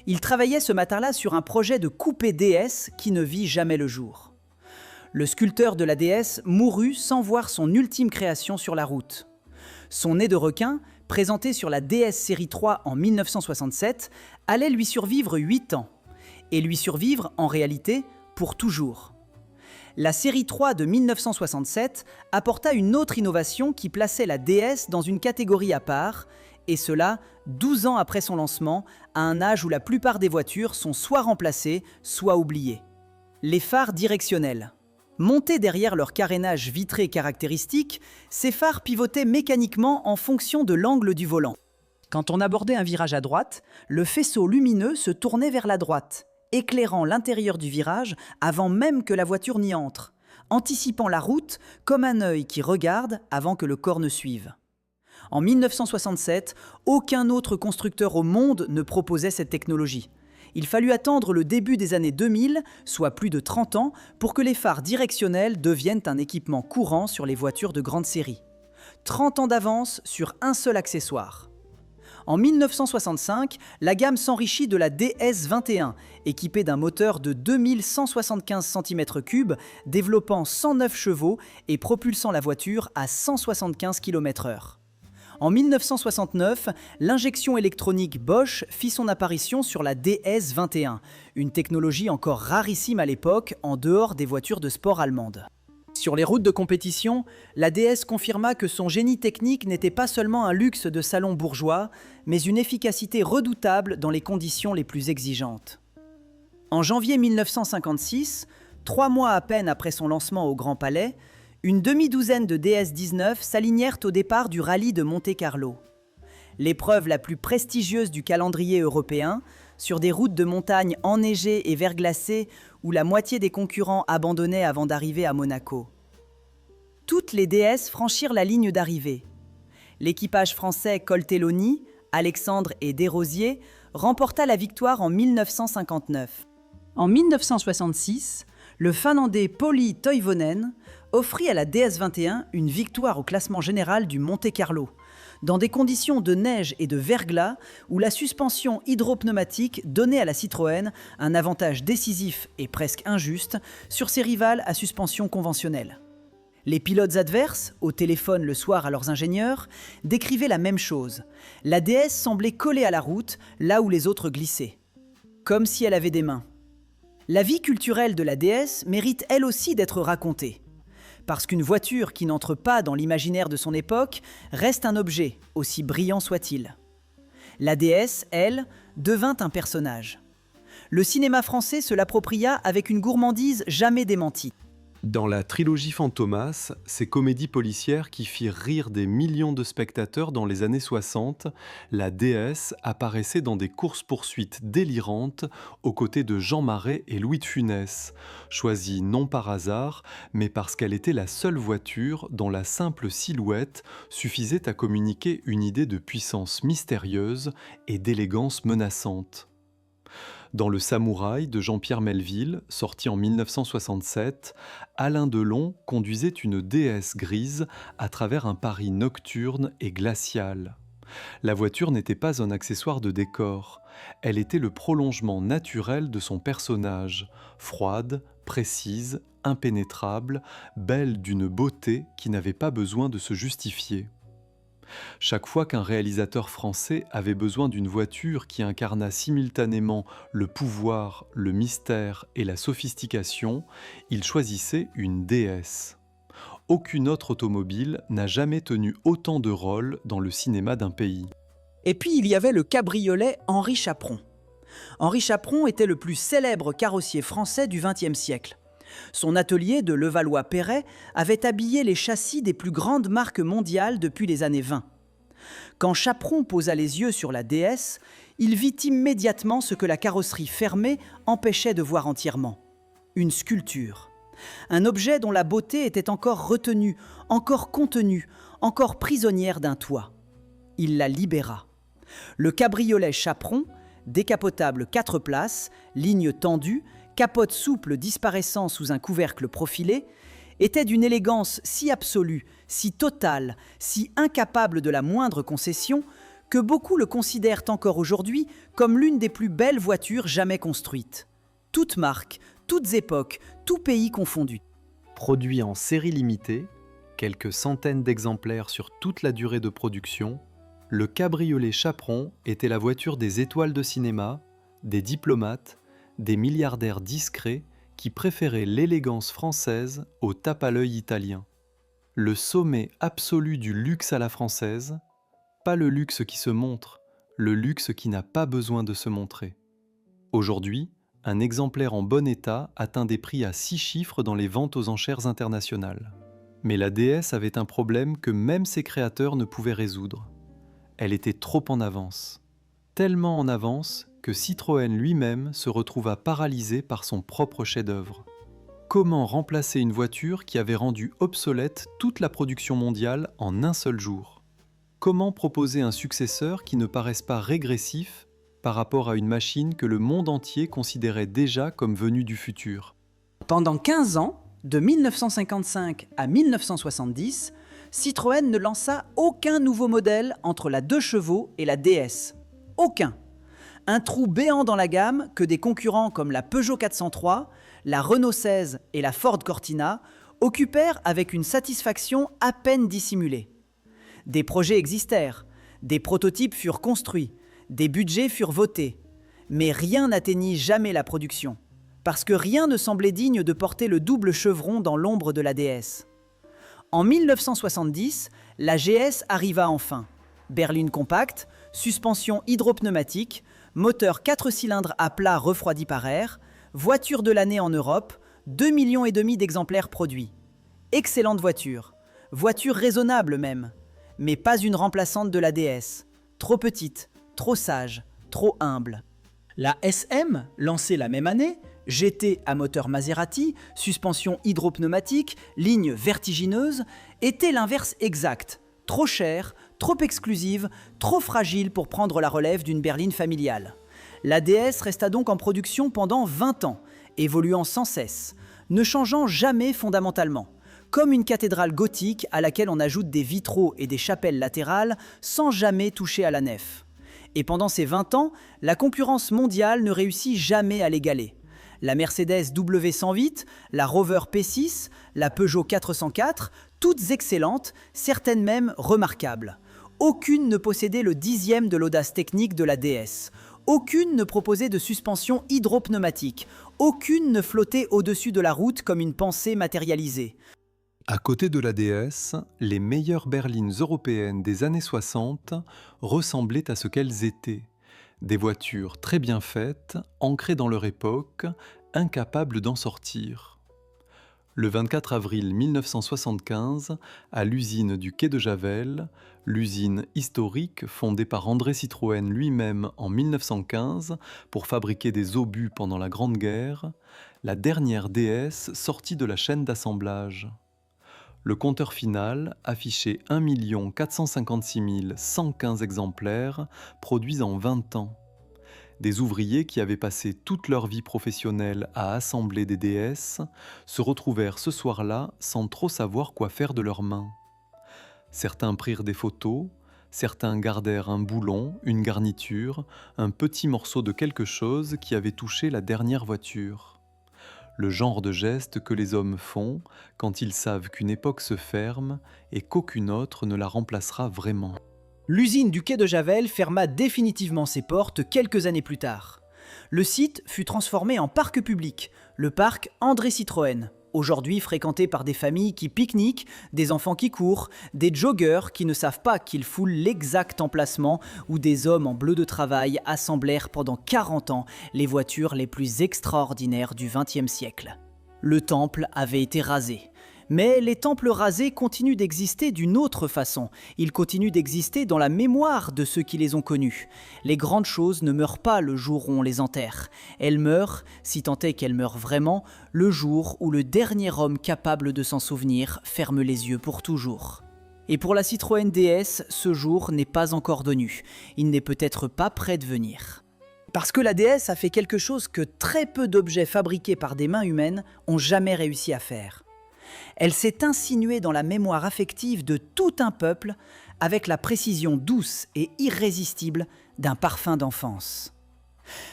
Il travaillait ce matin-là sur un projet de coupé DS qui ne vit jamais le jour. Le sculpteur de la DS mourut sans voir son ultime création sur la route. Son nez de requin, présenté sur la DS série 3 en 1967, allait lui survivre 8 ans. Et lui survivre, en réalité, pour toujours. La série 3 de 1967 apporta une autre innovation qui plaçait la DS dans une catégorie à part, et cela 12 ans après son lancement, à un âge où la plupart des voitures sont soit remplacées, soit oubliées. Les phares directionnels. Montés derrière leur carénage vitré caractéristique, ces phares pivotaient mécaniquement en fonction de l'angle du volant. Quand on abordait un virage à droite, le faisceau lumineux se tournait vers la droite, éclairant l'intérieur du virage avant même que la voiture n'y entre, anticipant la route comme un œil qui regarde avant que le corps ne suive. En 1967, aucun autre constructeur au monde ne proposait cette technologie. Il fallut attendre le début des années 2000, soit plus de 30 ans, pour que les phares directionnels deviennent un équipement courant sur les voitures de grande série. 30 ans d'avance sur un seul accessoire. En 1965, la gamme s'enrichit de la DS21, équipée d'un moteur de 2175 cm3, développant 109 chevaux et propulsant la voiture à 175 km/h. En 1969, l'injection électronique Bosch fit son apparition sur la DS21, une technologie encore rarissime à l'époque en dehors des voitures de sport allemandes. Sur les routes de compétition, la DS confirma que son génie technique n'était pas seulement un luxe de salon bourgeois, mais une efficacité redoutable dans les conditions les plus exigeantes. En janvier 1956, 3 mois à peine après son lancement au Grand Palais, une demi-douzaine de DS-19 s'alignèrent au départ du rallye de Monte-Carlo. L'épreuve la plus prestigieuse du calendrier européen, sur des routes de montagne enneigées et verglacées où la moitié des concurrents abandonnaient avant d'arriver à Monaco. Toutes les DS franchirent la ligne d'arrivée. L'équipage français Coltelloni, Alexandre et Desrosiers remporta la victoire en 1959. En 1966, le Finlandais Pauli Toivonen offrit à la DS21 une victoire au classement général du Monte-Carlo, dans des conditions de neige et de verglas où la suspension hydropneumatique donnait à la Citroën un avantage décisif et presque injuste sur ses rivales à suspension conventionnelle. Les pilotes adverses, au téléphone le soir à leurs ingénieurs, décrivaient la même chose. La DS semblait collée à la route, là où les autres glissaient. Comme si elle avait des mains. La vie culturelle de la DS mérite elle aussi d'être racontée. Parce qu'une voiture qui n'entre pas dans l'imaginaire de son époque reste un objet, aussi brillant soit-il. La DS, elle, devint un personnage. Le cinéma français se l'appropria avec une gourmandise jamais démentie. Dans la trilogie Fantomas, ces comédies policières qui firent rire des millions de spectateurs dans les années 60, la DS apparaissait dans des courses-poursuites délirantes aux côtés de Jean Marais et Louis de Funès, choisie non par hasard, mais parce qu'elle était la seule voiture dont la simple silhouette suffisait à communiquer une idée de puissance mystérieuse et d'élégance menaçante. Dans Le Samouraï de Jean-Pierre Melville, sorti en 1967, Alain Delon conduisait une DS grise à travers un Paris nocturne et glacial. La voiture n'était pas un accessoire de décor, elle était le prolongement naturel de son personnage, froide, précise, impénétrable, belle d'une beauté qui n'avait pas besoin de se justifier. Chaque fois qu'un réalisateur français avait besoin d'une voiture qui incarnât simultanément le pouvoir, le mystère et la sophistication, il choisissait une DS. Aucune autre automobile n'a jamais tenu autant de rôles dans le cinéma d'un pays. Et puis il y avait le cabriolet Henri Chaperon. Henri Chaperon était le plus célèbre carrossier français du XXe siècle. Son atelier de Levallois-Perret avait habillé les châssis des plus grandes marques mondiales depuis les années 20. Quand Chaperon posa les yeux sur la DS, il vit immédiatement ce que la carrosserie fermée empêchait de voir entièrement. Une sculpture. Un objet dont la beauté était encore retenue, encore contenue, encore prisonnière d'un toit. Il la libéra. Le cabriolet Chaperon, décapotable 4 places, ligne tendue, capote souple disparaissant sous un couvercle profilé, était d'une élégance si absolue, si totale, si incapable de la moindre concession, que beaucoup le considèrent encore aujourd'hui comme l'une des plus belles voitures jamais construites. Toutes marques, toutes époques, tout pays confondus. Produit en série limitée, quelques centaines d'exemplaires sur toute la durée de production, le cabriolet Chaperon était la voiture des étoiles de cinéma, des diplomates, des milliardaires discrets qui préférait l'élégance française au tape à l'œil italien. Le sommet absolu du luxe à la française, pas le luxe qui se montre, le luxe qui n'a pas besoin de se montrer. Aujourd'hui, un exemplaire en bon état atteint des prix à 6 chiffres dans les ventes aux enchères internationales. Mais la DS avait un problème que même ses créateurs ne pouvaient résoudre. Elle était trop en avance. Tellement en avance que Citroën lui-même se retrouva paralysé par son propre chef-d'œuvre. Comment remplacer une voiture qui avait rendu obsolète toute la production mondiale en un seul jour ? Comment proposer un successeur qui ne paraisse pas régressif par rapport à une machine que le monde entier considérait déjà comme venue du futur ? Pendant 15 ans, de 1955 à 1970, Citroën ne lança aucun nouveau modèle entre la 2 chevaux et la DS. Aucun. Un trou béant dans la gamme que des concurrents comme la Peugeot 403, la Renault 16 et la Ford Cortina occupèrent avec une satisfaction à peine dissimulée. Des projets existèrent, des prototypes furent construits, des budgets furent votés, mais rien n'atteignit jamais la production, parce que rien ne semblait digne de porter le double chevron dans l'ombre de la DS. En 1970, la GS arriva enfin. Berline compacte, suspension hydropneumatique, moteur 4 cylindres à plat refroidi par air, voiture de l'année en Europe, 2,5 millions d'exemplaires produits. Excellente voiture, voiture raisonnable même, mais pas une remplaçante de la DS. Trop petite, trop sage, trop humble. La SM, lancée la même année, GT à moteur Maserati, suspension hydropneumatique, ligne vertigineuse, était l'inverse exact. Trop chère, trop exclusive, trop fragile pour prendre la relève d'une berline familiale. La DS resta donc en production pendant 20 ans, évoluant sans cesse, ne changeant jamais fondamentalement, comme une cathédrale gothique à laquelle on ajoute des vitraux et des chapelles latérales sans jamais toucher à la nef. Et pendant ces 20 ans, la concurrence mondiale ne réussit jamais à l'égaler. La Mercedes W108, la Rover P6, la Peugeot 404, toutes excellentes, certaines même remarquables. Aucune ne possédait le 10e de l'audace technique de la DS. Aucune ne proposait de suspension hydropneumatique. Aucune ne flottait au-dessus de la route comme une pensée matérialisée. À côté de la DS, les meilleures berlines européennes des années 60 ressemblaient à ce qu'elles étaient. Des voitures très bien faites, ancrées dans leur époque, incapables d'en sortir. Le 24 avril 1975, à l'usine du quai de Javel, l'usine historique fondée par André Citroën lui-même en 1915 pour fabriquer des obus pendant la Grande Guerre, la dernière DS sortit de la chaîne d'assemblage. Le compteur final affichait 1 456 115 exemplaires produits en 20 ans. Des ouvriers qui avaient passé toute leur vie professionnelle à assembler des DS se retrouvèrent ce soir-là sans trop savoir quoi faire de leurs mains. Certains prirent des photos, certains gardèrent un boulon, une garniture, un petit morceau de quelque chose qui avait touché la dernière voiture. Le genre de geste que les hommes font quand ils savent qu'une époque se ferme et qu'aucune autre ne la remplacera vraiment. L'usine du quai de Javel ferma définitivement ses portes quelques années plus tard. Le site fut transformé en parc public, le parc André Citroën, aujourd'hui fréquenté par des familles qui pique-niquent, des enfants qui courent, des joggeurs qui ne savent pas qu'ils foulent l'exact emplacement où des hommes en bleu de travail assemblèrent pendant 40 ans les voitures les plus extraordinaires du XXe siècle. Le temple avait été rasé. Mais les temples rasés continuent d'exister d'une autre façon. Ils continuent d'exister dans la mémoire de ceux qui les ont connus. Les grandes choses ne meurent pas le jour où on les enterre. Elles meurent, si tant est qu'elles meurent vraiment, le jour où le dernier homme capable de s'en souvenir ferme les yeux pour toujours. Et pour la Citroën DS, ce jour n'est pas encore venu. Il n'est peut-être pas près de venir. Parce que la DS a fait quelque chose que très peu d'objets fabriqués par des mains humaines ont jamais réussi à faire. Elle s'est insinuée dans la mémoire affective de tout un peuple avec la précision douce et irrésistible d'un parfum d'enfance.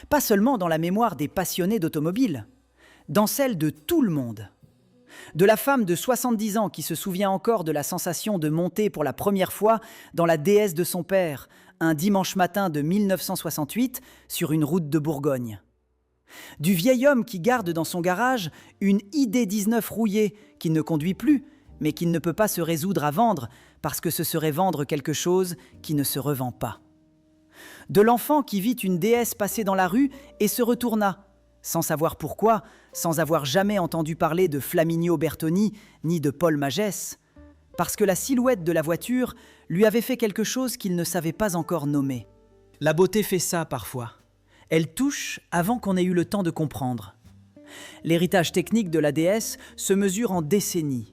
Pas seulement dans la mémoire des passionnés d'automobile, dans celle de tout le monde. De la femme de 70 ans qui se souvient encore de la sensation de monter pour la première fois dans la DS de son père, un dimanche matin de 1968 sur une route de Bourgogne. du vieil homme qui garde dans son garage une ID19 rouillée qu'il ne conduit plus, mais qu'il ne peut pas se résoudre à vendre parce que ce serait vendre quelque chose qui ne se revend pas. De l'enfant qui vit une déesse passer dans la rue et se retourna, sans savoir pourquoi, sans avoir jamais entendu parler de Flaminio Bertoni ni de Paul Magès, parce que la silhouette de la voiture lui avait fait quelque chose qu'il ne savait pas encore nommer. La beauté fait ça parfois. Elle touche avant qu'on ait eu le temps de comprendre. L'héritage technique de la déesse se mesure en décennies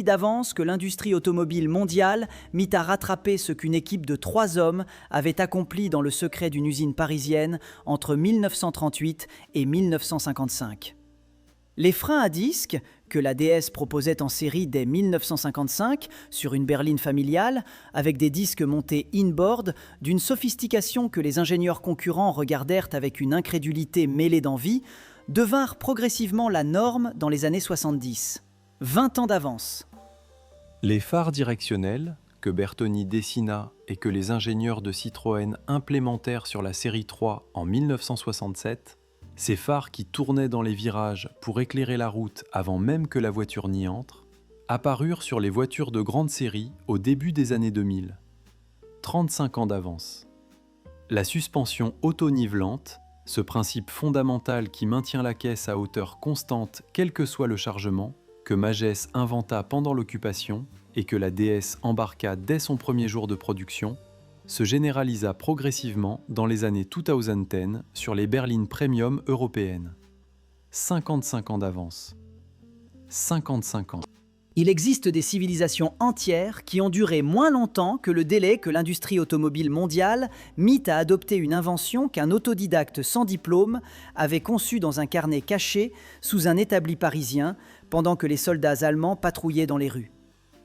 d'avance que l'industrie automobile mondiale mit à rattraper ce qu'une équipe de 3 hommes avait accompli dans le secret d'une usine parisienne entre 1938 et 1955. Les freins à disque, que la DS proposait en série dès 1955 sur une berline familiale, avec des disques montés in-board, d'une sophistication que les ingénieurs concurrents regardèrent avec une incrédulité mêlée d'envie, devinrent progressivement la norme dans les années 70. 20 ans d'avance. Les phares directionnels, que Bertoni dessina et que les ingénieurs de Citroën implémentèrent sur la série 3 en 1967, ces phares qui tournaient dans les virages pour éclairer la route avant même que la voiture n'y entre, apparurent sur les voitures de grande série au début des années 2000. 35 ans d'avance. La suspension auto-nivelante, ce principe fondamental qui maintient la caisse à hauteur constante quel que soit le chargement, que Magès inventa pendant l'occupation et que la DS embarqua dès son premier jour de production, se généralisa progressivement dans les années 2010 sur les berlines premium européennes. 55 ans d'avance. 55 ans. Il existe des civilisations entières qui ont duré moins longtemps que le délai que l'industrie automobile mondiale mit à adopter une invention qu'un autodidacte sans diplôme avait conçue dans un carnet caché sous un établi parisien pendant que les soldats allemands patrouillaient dans les rues.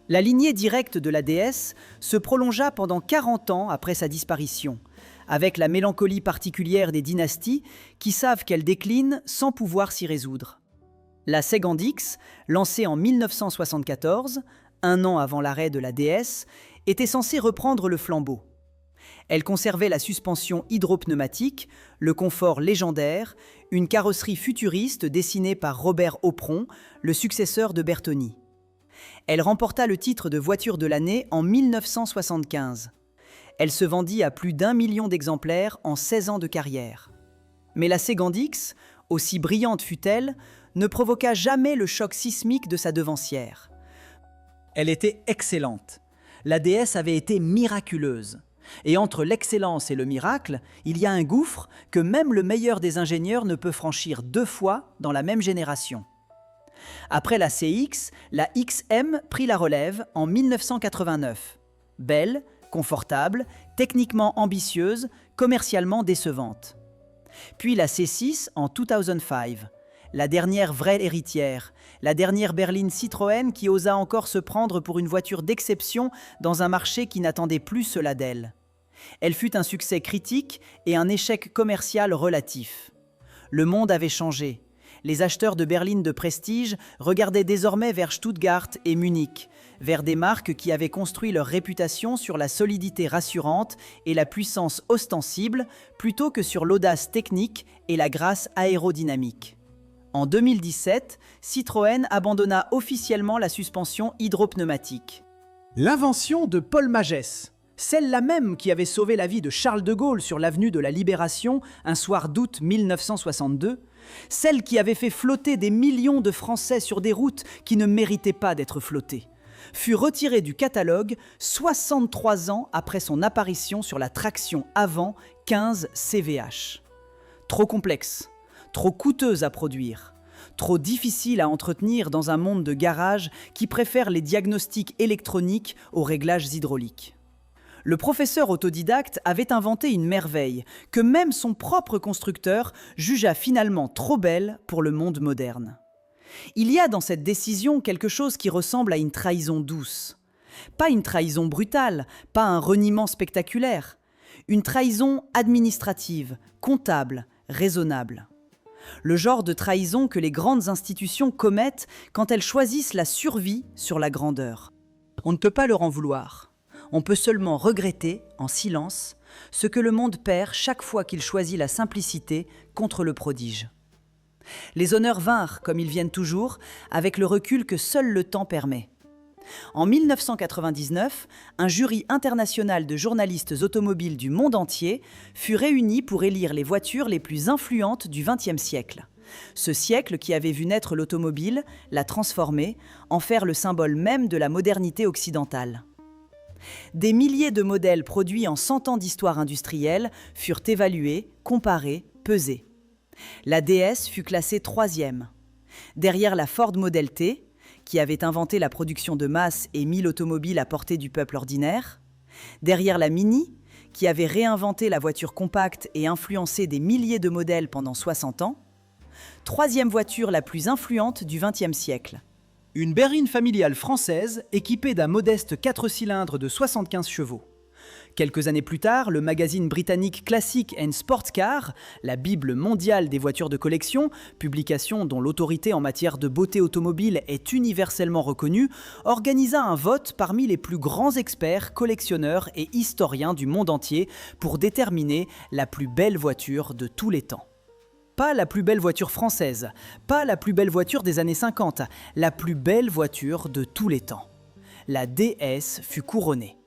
La lignée directe de la DS se prolongea pendant 40 ans après sa disparition, avec la mélancolie particulière des dynasties qui savent qu'elles déclinent sans pouvoir s'y résoudre. La Segandix, lancée en 1974, un an avant l'arrêt de la DS, était censée reprendre le flambeau. Elle conservait la suspension hydropneumatique, le confort légendaire, une carrosserie futuriste dessinée par Robert Opron, le successeur de Bertoni. Elle remporta le titre de voiture de l'année en 1975. Elle se vendit à plus d'1 million d'exemplaires en 16 ans de carrière. Mais la Segandix, aussi brillante fut-elle, ne provoqua jamais le choc sismique de sa devancière. Elle était excellente. La DS avait été miraculeuse. Et entre l'excellence et le miracle, il y a un gouffre que même le meilleur des ingénieurs ne peut franchir 2 fois dans la même génération. Après la CX, la XM prit la relève en 1989. Belle, confortable, techniquement ambitieuse, commercialement décevante. Puis la C6 en 2005, la dernière vraie héritière, la dernière berline Citroën qui osa encore se prendre pour une voiture d'exception dans un marché qui n'attendait plus cela d'elle. Elle fut un succès critique et un échec commercial relatif. Le monde avait changé. Les acheteurs de berlines de prestige regardaient désormais vers Stuttgart et Munich, vers des marques qui avaient construit leur réputation sur la solidité rassurante et la puissance ostensible, plutôt que sur l'audace technique et la grâce aérodynamique. En 2017, Citroën abandonna officiellement la suspension hydropneumatique. L'invention de Paul Magès, celle-là même qui avait sauvé la vie de Charles de Gaulle sur l'avenue de la Libération un soir d'août 1962, celle qui avait fait flotter des millions de Français sur des routes qui ne méritaient pas d'être flottées, fut retirée du catalogue 63 ans après son apparition sur la traction avant 15 CVH. Trop complexe, trop coûteuse à produire, trop difficile à entretenir dans un monde de garage qui préfère les diagnostics électroniques aux réglages hydrauliques. Le professeur autodidacte avait inventé une merveille que même son propre constructeur jugea finalement trop belle pour le monde moderne. Il y a dans cette décision quelque chose qui ressemble à une trahison douce. Pas une trahison brutale, pas un reniement spectaculaire. Une trahison administrative, comptable, raisonnable. Le genre de trahison que les grandes institutions commettent quand elles choisissent la survie sur la grandeur. On ne peut pas leur en vouloir. On peut seulement regretter, en silence, ce que le monde perd chaque fois qu'il choisit la simplicité contre le prodige. Les honneurs vinrent, comme ils viennent toujours, avec le recul que seul le temps permet. En 1999, un jury international de journalistes automobiles du monde entier fut réuni pour élire les voitures les plus influentes du XXe siècle. Ce siècle qui avait vu naître l'automobile, la transformer, en faire le symbole même de la modernité occidentale. Des milliers de modèles produits en 100 ans d'histoire industrielle furent évalués, comparés, pesés. La DS fut classée 3e. Derrière la Ford Model T, qui avait inventé la production de masse et mis l'automobile à portée du peuple ordinaire. Derrière la Mini, qui avait réinventé la voiture compacte et influencé des milliers de modèles pendant 60 ans. 3e voiture la plus influente du XXe siècle. Une berline familiale française équipée d'un modeste 4 cylindres de 75 chevaux. Quelques années plus tard, le magazine britannique Classic and Sport Car, la bible mondiale des voitures de collection, publication dont l'autorité en matière de beauté automobile est universellement reconnue, organisa un vote parmi les plus grands experts, collectionneurs et historiens du monde entier pour déterminer la plus belle voiture de tous les temps. Pas la plus belle voiture française, pas la plus belle voiture des années 50, la plus belle voiture de tous les temps. La DS fut couronnée.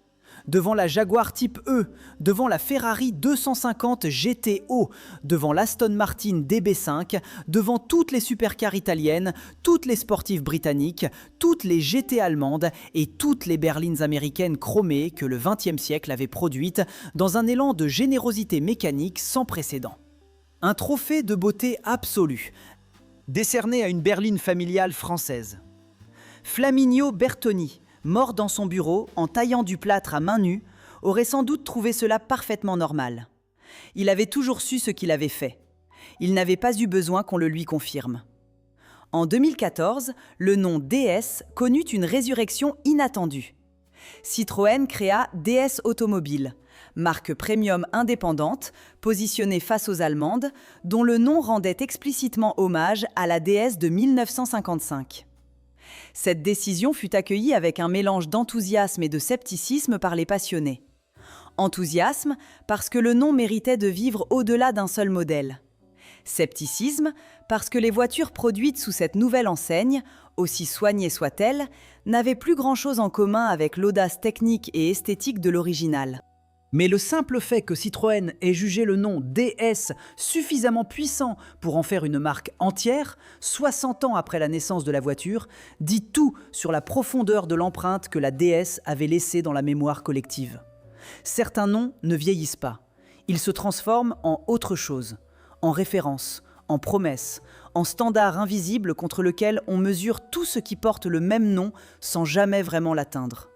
Devant la Jaguar Type E, devant la Ferrari 250 GTO, devant l'Aston Martin DB5, devant toutes les supercars italiennes, toutes les sportives britanniques, toutes les GT allemandes et toutes les berlines américaines chromées que le XXe siècle avait produites dans un élan de générosité mécanique sans précédent. Un trophée de beauté absolue, décerné à une berline familiale française. Flaminio Bertoni, mort dans son bureau en taillant du plâtre à main nue, aurait sans doute trouvé cela parfaitement normal. Il avait toujours su ce qu'il avait fait. Il n'avait pas eu besoin qu'on le lui confirme. En 2014, le nom DS connut une résurrection inattendue. Citroën créa DS Automobile, marque premium indépendante, positionnée face aux Allemandes, dont le nom rendait explicitement hommage à la DS de 1955. Cette décision fut accueillie avec un mélange d'enthousiasme et de scepticisme par les passionnés. Enthousiasme parce que le nom méritait de vivre au-delà d'un seul modèle. Scepticisme parce que les voitures produites sous cette nouvelle enseigne, aussi soignées soient-elles, n'avaient plus grand-chose en commun avec l'audace technique et esthétique de l'original. Mais le simple fait que Citroën ait jugé le nom DS suffisamment puissant pour en faire une marque entière, 60 ans après la naissance de la voiture, dit tout sur la profondeur de l'empreinte que la DS avait laissée dans la mémoire collective. Certains noms ne vieillissent pas. Ils se transforment en autre chose, en référence, en promesse, en standard invisible contre lequel on mesure tout ce qui porte le même nom sans jamais vraiment l'atteindre.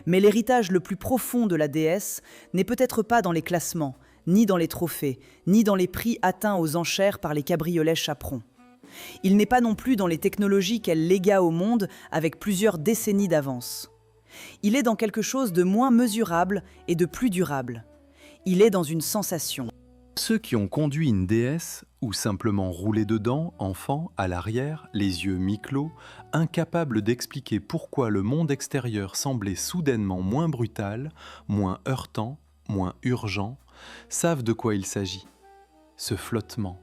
Mais l'héritage le plus profond de la DS n'est peut-être pas dans les classements, ni dans les trophées, ni dans les prix atteints aux enchères par les cabriolets chaperons. Il n'est pas non plus dans les technologies qu'elle légua au monde avec plusieurs décennies d'avance. Il est dans quelque chose de moins mesurable et de plus durable. Il est dans une sensation. Ceux qui ont conduit une DS, ou simplement roulé dedans, enfant, à l'arrière, les yeux mi-clos, incapables d'expliquer pourquoi le monde extérieur semblait soudainement moins brutal, moins heurtant, moins urgent, savent de quoi il s'agit. Ce flottement.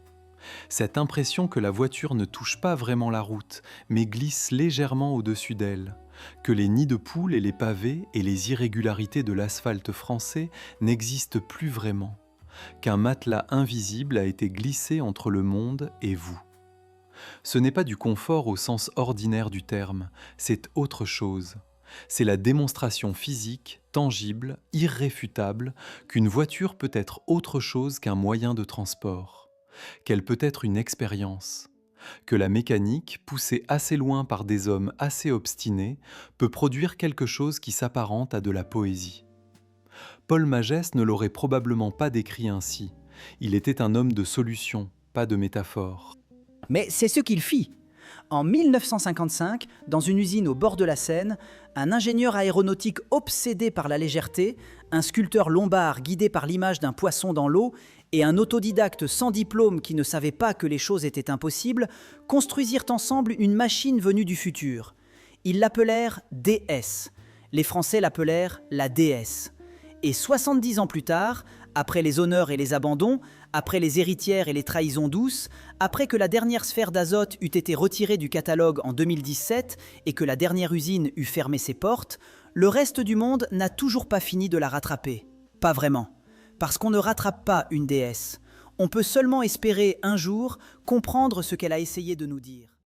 Cette impression que la voiture ne touche pas vraiment la route, mais glisse légèrement au-dessus d'elle, que les nids de poules et les pavés et les irrégularités de l'asphalte français n'existent plus vraiment, qu'un matelas invisible a été glissé entre le monde et vous. Ce n'est pas du confort au sens ordinaire du terme, c'est autre chose. C'est la démonstration physique, tangible, irréfutable, qu'une voiture peut être autre chose qu'un moyen de transport, qu'elle peut être une expérience, que la mécanique, poussée assez loin par des hommes assez obstinés, peut produire quelque chose qui s'apparente à de la poésie. Paul Magès ne l'aurait probablement pas décrit ainsi. Il était un homme de solution, pas de métaphore. Mais c'est ce qu'il fit. En 1955, dans une usine au bord de la Seine, un ingénieur aéronautique obsédé par la légèreté, un sculpteur lombard guidé par l'image d'un poisson dans l'eau et un autodidacte sans diplôme qui ne savait pas que les choses étaient impossibles, construisirent ensemble une machine venue du futur. Ils l'appelèrent DS. Les Français l'appelèrent la DS. Et 70 ans plus tard, après les honneurs et les abandons, après les héritières et les trahisons douces, après que la dernière sphère d'azote eût été retirée du catalogue en 2017 et que la dernière usine eut fermé ses portes, le reste du monde n'a toujours pas fini de la rattraper. Pas vraiment. Parce qu'on ne rattrape pas une déesse. On peut seulement espérer un jour comprendre ce qu'elle a essayé de nous dire.